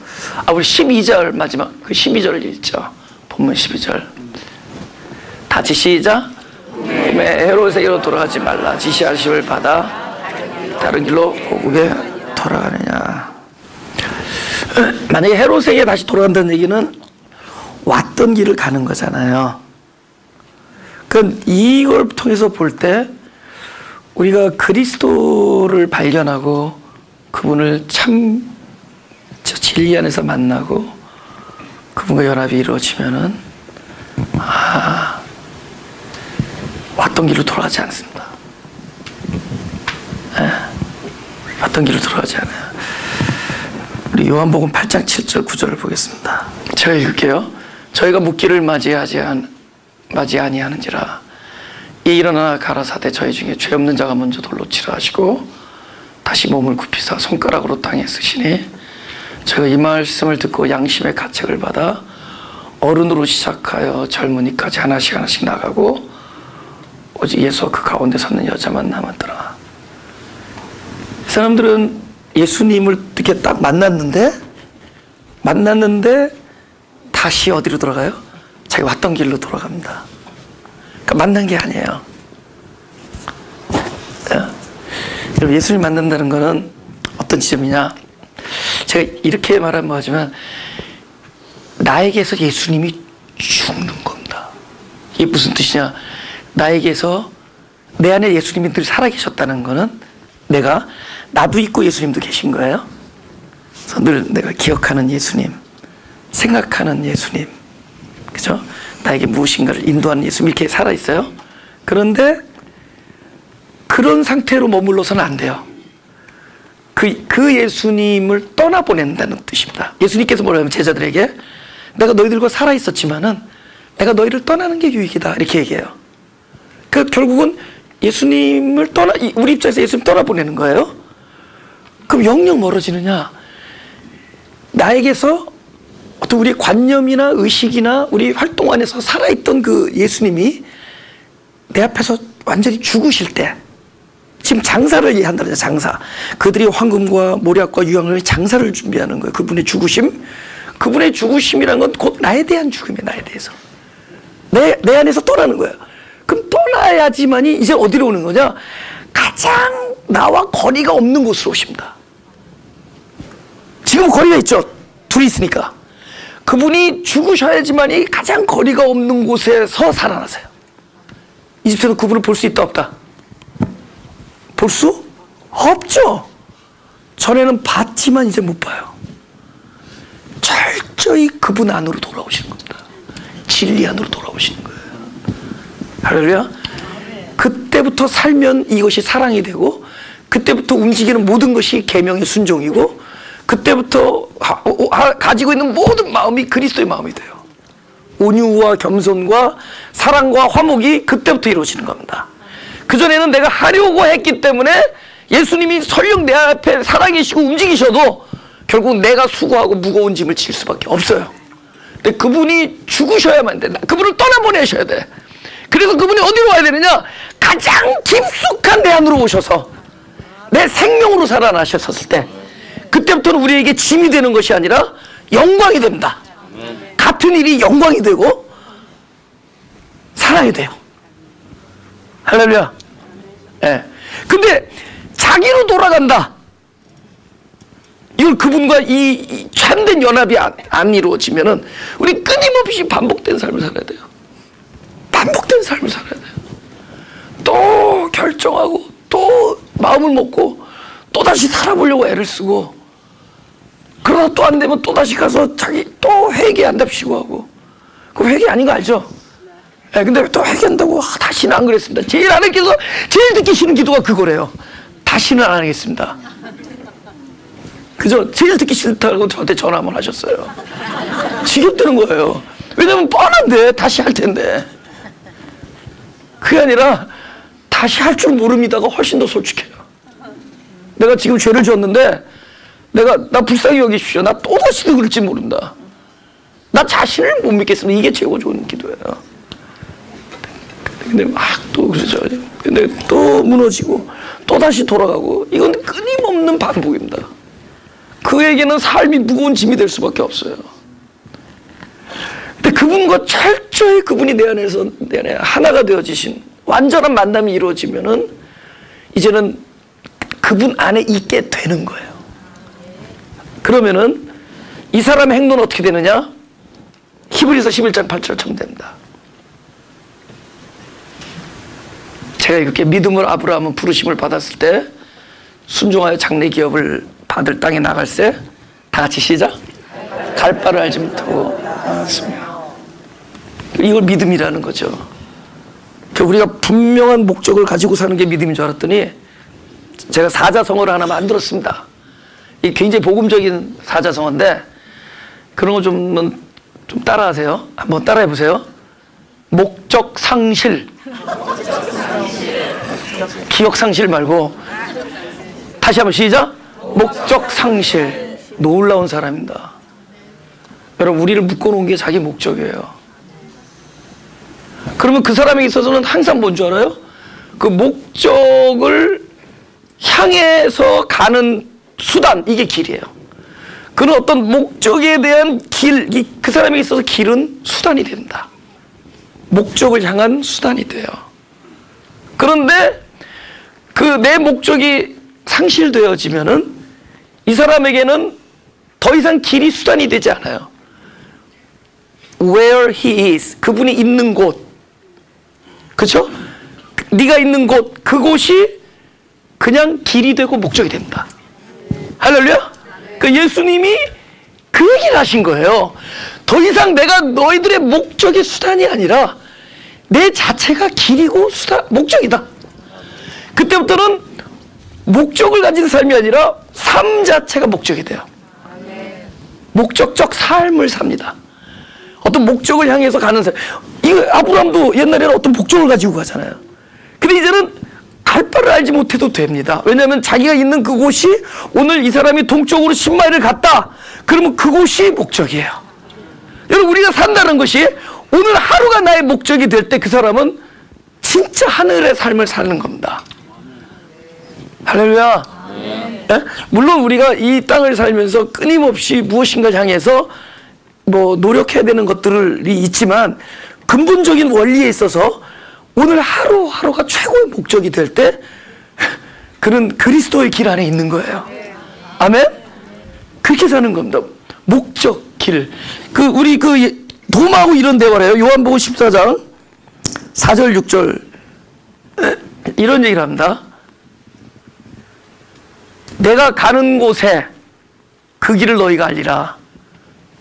우리 12절 마지막 그 12절을 읽죠. 본문 12절 다시 시작. 헤롯에게로 돌아가지 말라. 지시하심을 받아 다른 길로 고국에 돌아가느냐. 만약에 헤롯에게 다시 돌아간다는 얘기는 왔던 길을 가는 거잖아요. 그럼 이걸 통해서 볼 때 우리가 그리스도를 발견하고 그분을 참 진리 안에서 만나고 그분과 연합이 이루어지면은 왔던 길로 돌아가지 않습니다. 왔던 길로 돌아가지 않아요. 우리 요한복음 8장 7절 9절을 보겠습니다. 제가 읽을게요. 저희가 묵기를 맞이 아니하는지라 이 일어나 가라사대 저희 중에 죄 없는 자가 먼저 돌로 치라 하시고 다시 몸을 굽히사 손가락으로 땅에 쓰시니 저희가 이 말씀을 듣고 양심의 가책을 받아 어른으로 시작하여 젊은이까지 하나씩 나가고 오직 예수와 그 가운데 섰는 여자만 남았더라. 이 사람들은 예수님을 이렇게 딱 만났는데 다시 어디로 돌아가요? 자기 왔던 길로 돌아갑니다. 그러니까 만난 게 아니에요. 여러분, 예수님 만난다는 거는 어떤 지점이냐? 제가 이렇게 말하면 뭐하지만 나에게서 예수님이 죽는 겁니다. 이게 무슨 뜻이냐? 나에게서 내 안에 예수님이 늘 살아계셨다는 거는 나도 있고 예수님도 계신 거예요. 그래서 늘 내가 기억하는 예수님, 생각하는 예수님, 그죠? 나에게 무엇인가를 인도하는 예수님 이렇게 살아있어요. 그런데 그런 상태로 머물러서는 안 돼요. 그 예수님을 떠나보낸다는 뜻입니다. 예수님께서 뭐라 하면 제자들에게 내가 너희들과 살아있었지만은 내가 너희를 떠나는 게 유익이다 이렇게 얘기해요. 결국은 예수님을 우리 입장에서 예수님 떠나보내는 거예요. 그럼 영영 멀어지느냐? 나에게서 어떤 우리의 관념이나 의식이나 우리 활동 안에서 살아있던 그 예수님이 내 앞에서 완전히 죽으실 때, 지금 장사를 이해한다는 거죠. 장사. 그들이 황금과 모략과 유황을 장사를 준비하는 거예요. 그분의 죽으심. 그분의 죽으심이란 건 곧 나에 대한 죽음이에요. 나에 대해서. 내 안에서 떠나는 거예요. 그럼 떠나야지만이 이제 어디로 오는 거냐? 가장 나와 거리가 없는 곳으로 오십니다. 지금 거리가 있죠. 둘이 있으니까. 그분이 죽으셔야지만이 가장 거리가 없는 곳에서 살아나세요. 이집트는 그분을 볼 수 있다 없다? 볼 수 없죠. 전에는 봤지만 이제 못 봐요. 철저히 그분 안으로 돌아오시는 겁니다. 진리 안으로 돌아오시는 거예요. 할렐루야. 그때부터 살면 이것이 사랑이 되고, 그때부터 움직이는 모든 것이 계명의 순종이고, 그때부터 가지고 있는 모든 마음이 그리스도의 마음이 돼요. 온유와 겸손과 사랑과 화목이 그때부터 이루어지는 겁니다. 그전에는 내가 하려고 했기 때문에 예수님이 설령 내 앞에 살아계시고 움직이셔도 결국 내가 수고하고 무거운 짐을 질 수밖에 없어요. 근데 그분이 죽으셔야만 된다. 그분을 떠나보내셔야 돼. 그래서 그분이 어디로 와야 되느냐? 가장 깊숙한 내 안으로 오셔서 내 생명으로 살아나셨을 때, 그때부터는 우리에게 짐이 되는 것이 아니라 영광이 됩니다. 같은 일이 영광이 되고 사랑이 돼요. 할렐루야. 예. 근데 자기로 돌아간다. 이걸 그분과 이 참된 연합이 안 이루어지면은 우리 끊임없이 반복된 삶을 살아야 돼요. 반복된 삶을 살아야 돼요. 또 결정하고 또 마음을 먹고 또 다시 살아보려고 애를 쓰고, 그러다 또 안 되면 또 다시 가서 자기 또 회개한답시고 하고. 그 회개 아닌 거 알죠? 예, 근데 또 회개한다고 다시는 안 그랬습니다. 제일 하나님께서 제일 듣기 싫은 기도가 그거래요. 다시는 안 하겠습니다. 그죠? 제일 듣기 싫다고 저한테 전화 한번 하셨어요. 지겹다는 거예요. 왜냐면 뻔한데 다시 할 텐데. 그게 아니라 다시 할 줄 모릅니다가 훨씬 더 솔직해요. 내가 지금 죄를 지었는데 나 불쌍히 여기십시오. 나 또다시 그럴지 모른다. 나 자신을 못 믿겠습니다. 이게 최고 좋은 기도예요. 근데 막 또 그러죠. 근데 또 무너지고 또다시 돌아가고, 이건 끊임없는 반복입니다. 그에게는 삶이 무거운 짐이 될 수밖에 없어요. 근데 그분과 철저히 그분이 내 안에 하나가 되어지신 완전한 만남이 이루어지면은 이제는 그분 안에 있게 되는 거예요. 그러면은 이 사람의 행동은 어떻게 되느냐? 히브리서 11장 8절 첨됩니다. 제가 이렇게 믿음으로 아브라함은 부르심을 받았을 때 순종하여 장래 기업을 받을 땅에 나갈새 다 같이 시작. 갈 바를 알지 못하고 나왔습니다. 이걸 믿음이라는 거죠. 우리가 분명한 목적을 가지고 사는 게 믿음인 줄 알았더니 제가 사자성어를 하나 만들었습니다. 이 굉장히 복음적인 사자성어인데 그런 거 좀 따라하세요. 한번 따라해 보세요. 목적 상실. 기억 상실 말고 다시 한번 시작. 목적 상실. 놀라운 사람입니다. 여러분, 우리를 묶어놓은 게 자기 목적이에요. 그러면 그 사람에게 있어서는 항상 뭔 줄 알아요? 그 목적을 향해서 가는 수단, 이게 길이에요. 그런 어떤 목적에 대한 길, 그 사람에게 있어서 길은 수단이 된다. 목적을 향한 수단이 돼요. 그런데 그 내 목적이 상실되어지면은 이 사람에게는 더 이상 길이 수단이 되지 않아요. Where he is, 그분이 있는 곳, 그렇죠? 네가 있는 곳, 그곳이 그냥 길이 되고 목적이 됩니다. 할렐루야? 그 예수님이 그 얘기를 하신 거예요. 더 이상 내가 너희들의 목적의 수단이 아니라 내 자체가 길이고 수단, 목적이다. 그때부터는 목적을 가진 삶이 아니라 삶 자체가 목적이 돼요. 목적적 삶을 삽니다. 어떤 목적을 향해서 가는 삶. 이거 아브라함도 옛날에는 어떤 목적을 가지고 가잖아요. 근데 이제는 갈 바를 알지 못해도 됩니다. 왜냐하면 자기가 있는 그곳이, 오늘 이 사람이 동쪽으로 10마일을 갔다. 그러면 그곳이 목적이에요. 여러분, 우리가 산다는 것이 오늘 하루가 나의 목적이 될 때 그 사람은 진짜 하늘의 삶을 사는 겁니다. 할렐루야. 네? 물론 우리가 이 땅을 살면서 끊임없이 무엇인가 향해서 노력해야 되는 것들이 있지만 근본적인 원리에 있어서 오늘 하루하루가 최고의 목적이 될 때 그는 그리스도의 길 안에 있는 거예요. 아멘? 그렇게 사는 겁니다. 목적, 길. 우리 도마하고 이런 대화를 해요. 요한복음 14장 4절 6절 이런 얘기를 합니다. 내가 가는 곳에 그 길을 너희가 알리라.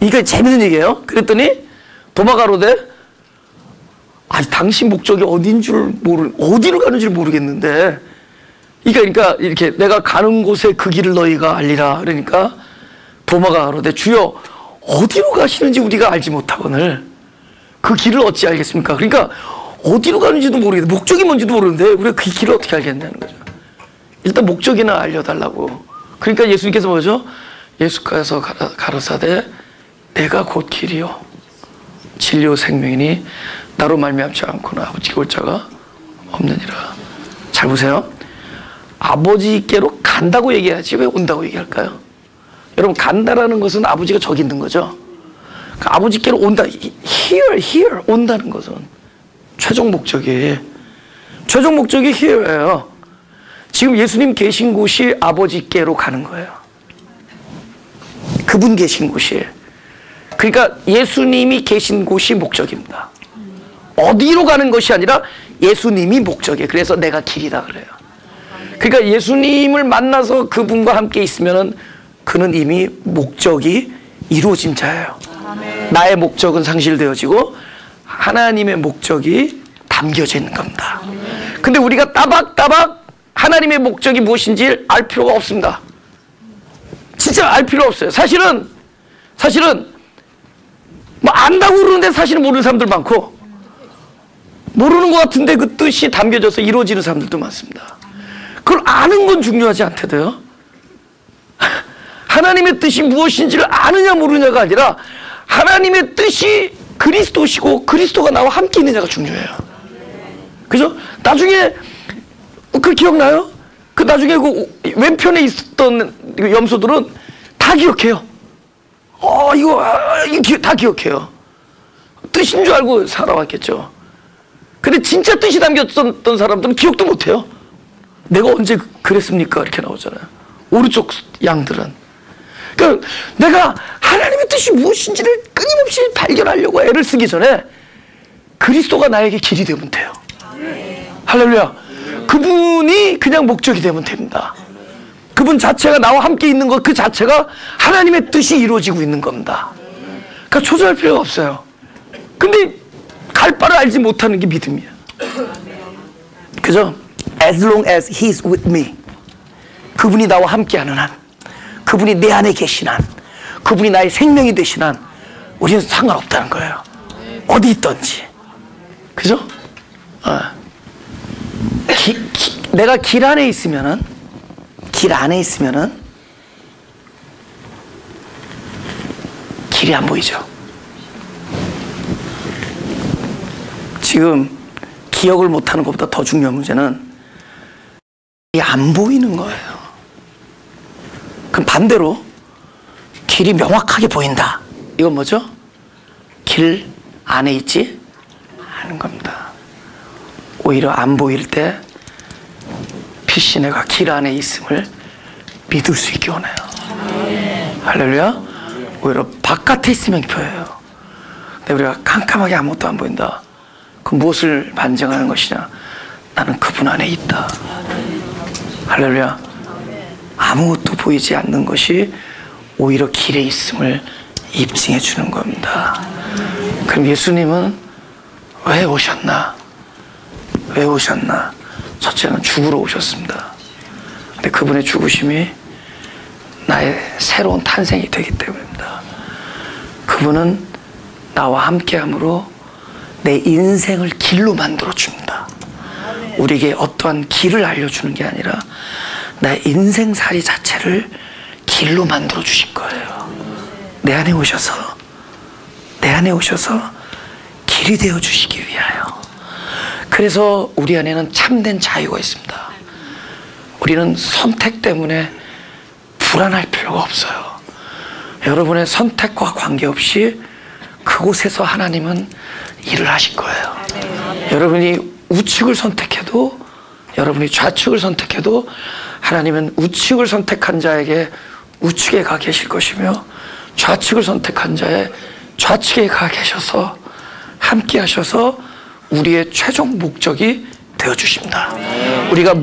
이게 재밌는 얘기예요. 그랬더니 도마가 가로되, 당신 목적이 어딘 줄 어디로 가는 줄 모르겠는데. 그러니까 이렇게 내가 가는 곳에 그 길을 너희가 알리라. 그러니까 도마가 가로되, 주여 어디로 가시는지 우리가 알지 못하거늘 그 길을 어찌 알겠습니까? 그러니까 어디로 가는지도 모르겠는데, 목적이 뭔지도 모르는데 우리가 그 길을 어떻게 알겠냐는 거죠. 일단 목적이나 알려달라고. 그러니까 예수님께서 뭐죠? 예수께서 가로사대, 내가 곧 길이요 진리요 생명이니 나로 말미암지 않고는 아버지께 올 자가 없느니라. 잘 보세요. 아버지께로 간다고 얘기하지 왜 온다고 얘기할까요? 여러분, 간다라는 것은 아버지가 저기 있는 거죠. 그러니까 아버지께로 온다, here 온다는 것은 최종 목적이 here예요. 지금 예수님 계신 곳이 아버지께로 가는 거예요. 그분 계신 곳이. 그러니까 예수님이 계신 곳이 목적입니다. 어디로 가는 것이 아니라 예수님이 목적이에요. 그래서 내가 길이다 그래요. 그러니까 예수님을 만나서 그분과 함께 있으면은 그는 이미 목적이 이루어진 자예요. 나의 목적은 상실되어지고 하나님의 목적이 담겨져 있는 겁니다. 근데 우리가 따박따박 하나님의 목적이 무엇인지 알 필요가 없습니다. 진짜 알 필요 없어요. 사실은 안다고 그러는데 사실은 모르는 사람들 많고, 모르는 것 같은데 그 뜻이 담겨져서 이루어지는 사람들도 많습니다. 그걸 아는 건 중요하지 않대도요. 하나님의 뜻이 무엇인지를 아느냐 모르느냐가 아니라 하나님의 뜻이 그리스도시고 그리스도가 나와 함께 있느냐가 중요해요. 그죠? 나중에 그 기억나요? 그 나중에 그 왼편에 있었던 염소들은 다 기억해요. 이거 다 기억해요. 뜻인 줄 알고 살아왔겠죠. 근데 진짜 뜻이 담겼던 사람들은 기억도 못해요. 내가 언제 그랬습니까? 이렇게 나오잖아요. 오른쪽 양들은. 그러니까 내가 하나님의 뜻이 무엇인지를 끊임없이 발견하려고 애를 쓰기 전에 그리스도가 나에게 길이 되면 돼요. 할렐루야. 그분이 그냥 목적이 되면 됩니다. 그분 자체가 나와 함께 있는 것 그 자체가 하나님의 뜻이 이루어지고 있는 겁니다. 그러니까 초조할 필요가 없어요. 근데 갈 바를 알지 못하는 게 믿음이야. 그죠? As long as he's with me. 그분이 나와 함께하는 한, 그분이 내 안에 계신 한, 그분이 나의 생명이 되신 한 우리는 상관없다는 거예요. 어디 있든지. 그죠? 내가 길 안에 있으면은 길이 안 보이죠. 지금 기억을 못하는 것보다 더 중요한 문제는 길이 안 보이는 거예요. 그럼 반대로 길이 명확하게 보인다. 이건 뭐죠? 길 안에 있지 않은 겁니다. 오히려 안 보일 때 피시 내가 길 안에 있음을 믿을 수 있게 원해요. 할렐루야. 오히려 바깥에 있으면 보여요. 근데 우리가 캄캄하게 아무것도 안 보인다. 그럼 무엇을 반증하는 것이냐? 나는 그분 안에 있다. 할렐루야. 아무것도 보이지 않는 것이 오히려 길에 있음을 입증해 주는 겁니다. 그럼 예수님은 왜 오셨나? 왜 오셨나? 첫째는 죽으러 오셨습니다. 근데 그분의 죽으심이 나의 새로운 탄생이 되기 때문입니다. 그분은 나와 함께함으로 내 인생을 길로 만들어 줍니다. 우리에게 어떠한 길을 알려주는 게 아니라 나의 인생살이 자체를 길로 만들어 주실 거예요. 내 안에 오셔서 길이 되어 주시기 위하여. 그래서 우리 안에는 참된 자유가 있습니다. 우리는 선택 때문에 불안할 필요가 없어요. 여러분의 선택과 관계없이 그곳에서 하나님은 일을 하실 거예요. 여러분이 우측을 선택해도, 여러분이 좌측을 선택해도 하나님은 우측을 선택한 자에게 우측에 가 계실 것이며 좌측을 선택한 자의 좌측에 가 계셔서 함께 하셔서 우리의 최종 목적이 되어 주십니다. 우리가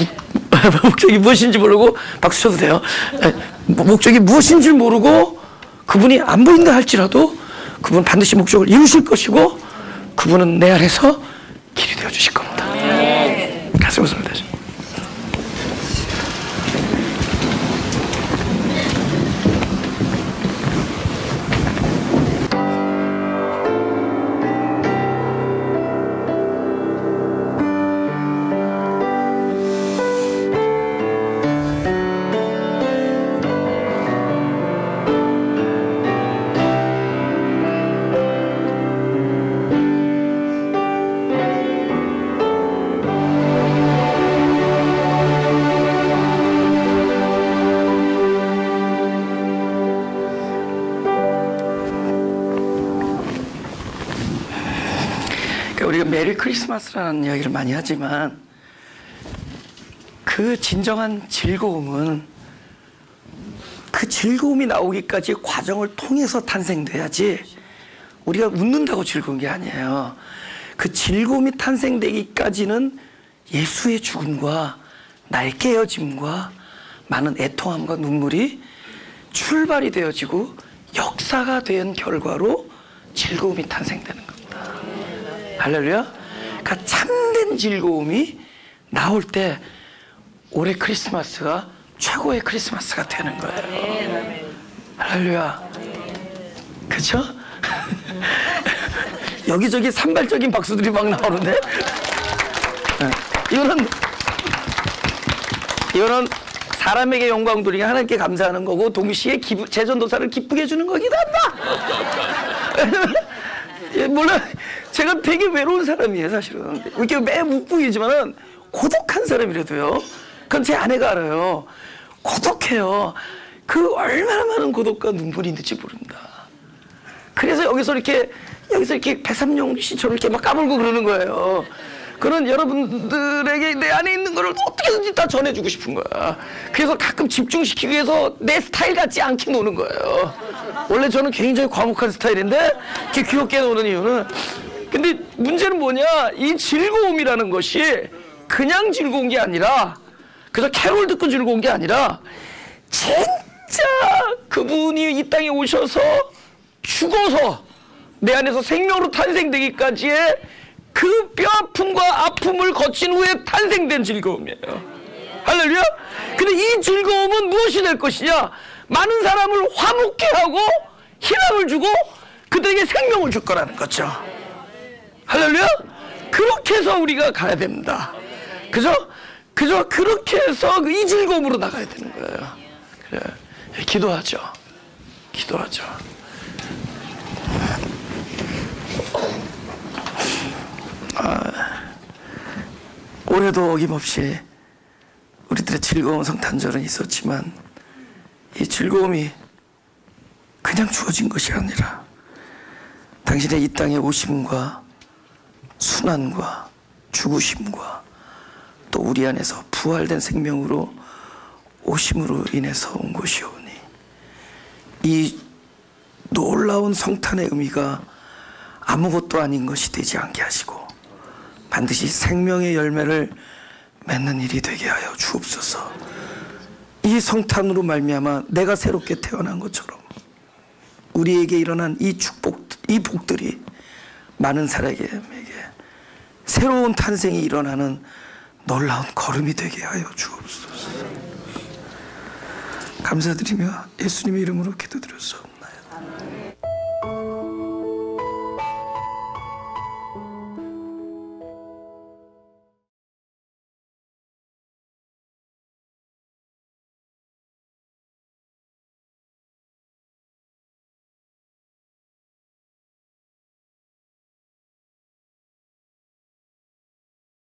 목적이 무엇인지 모르고 박수 쳐도 돼요. 목적이 무엇인지 모르고 그분이 안 보인다 할지라도 그분은 반드시 목적을 이루실 것이고 그분은 내 안에서 길이 되어 주실 겁니다. 가슴 웃으면 되죠. 우리가 메리 크리스마스라는 이야기를 많이 하지만 그 진정한 즐거움은 그 즐거움이 나오기까지 과정을 통해서 탄생돼야지 우리가 웃는다고 즐거운 게 아니에요. 그 즐거움이 탄생되기까지는 예수의 죽음과 나의 깨어짐과 많은 애통함과 눈물이 출발이 되어지고 역사가 된 결과로 즐거움이 탄생되는 겁니다. 할렐루야. 그러니까 참된 즐거움이 나올 때 올해 크리스마스가 최고의 크리스마스가 되는 거예요. 할렐루야. 그죠? 여기저기 산발적인 박수들이 막 나오는데 이거는 사람에게 영광 돌리게 하나님께 감사하는 거고 동시에 제전도사를 기쁘게 해주는 거기도 한다. 물론 제가 되게 외로운 사람이에요 사실은. 이렇게 매일 웃고 계지만은 고독한 사람이라도요. 그건 제 아내가 알아요. 고독해요. 그 얼마나 많은 고독과 눈물이 있는지 모릅니다. 그래서 여기서 이렇게 배삼룡 씨처럼 이렇게 막 까불고 그러는 거예요. 그런 여러분들에게 내 안에 있는 거를 어떻게든지 다 전해주고 싶은 거야. 그래서 가끔 집중시키기 위해서 내 스타일 같지 않게 노는 거예요. 원래 저는 굉장히 과묵한 스타일인데 이렇게 귀엽게 노는 이유는, 근데 문제는 뭐냐, 이 즐거움이라는 것이 그냥 즐거운 게 아니라, 그래서 캐롤 듣고 즐거운 게 아니라 진짜 그분이 이 땅에 오셔서 죽어서 내 안에서 생명으로 탄생되기까지의 그 뼈아픔과 아픔을 거친 후에 탄생된 즐거움이에요. 할렐루야. 근데 이 즐거움은 무엇이 될 것이냐, 많은 사람을 화목케 하고 희망을 주고 그들에게 생명을 줄 거라는 거죠. 할렐루야. 그렇게 해서 우리가 가야 됩니다. 그죠? 그렇게 해서 이 즐거움으로 나가야 되는 거예요. 그래. 기도하죠. 올해도 어김없이 우리들의 즐거운 성탄절은 있었지만 이 즐거움이 그냥 주어진 것이 아니라 당신의 이 땅에 오심과 순환과 죽으심과 또 우리 안에서 부활된 생명으로 오심으로 인해서 온 것이오니, 이 놀라운 성탄의 의미가 아무것도 아닌 것이 되지 않게 하시고 반드시 생명의 열매를 맺는 일이 되게 하여 주옵소서. 이 성탄으로 말미암아 내가 새롭게 태어난 것처럼 우리에게 일어난 이 복들이 많은 사람에게 새로운 탄생이 일어나는 놀라운 걸음이 되게 하여 주옵소서. 감사드리며 예수님의 이름으로 기도드렸소.